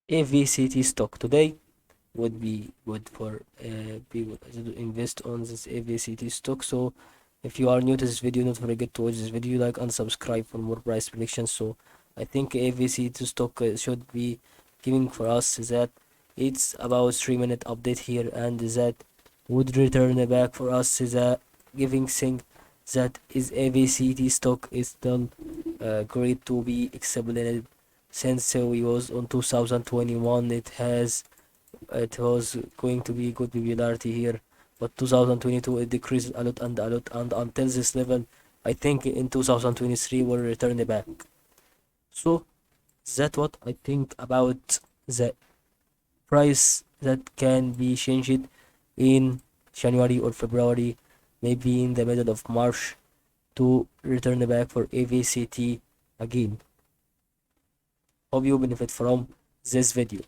AVCT stock today would be good for people to invest on this AVCT stock. So if you are new to this video, don't forget to watch this video, like and subscribe for more price predictions. So I think AVCT stock should be giving for us that it's about 3 minute update here, and that would return back for us the giving thing that is AVCT stock is still great to be explained since we was on 2021. It was going to be good popularity here, but 2022 it decreased a lot, and until this level I think in 2023 will return back. So that's what I think about the price that can be changed in January or February, maybe in the middle of March, to return back for AVCT again. Hope you benefit from this video.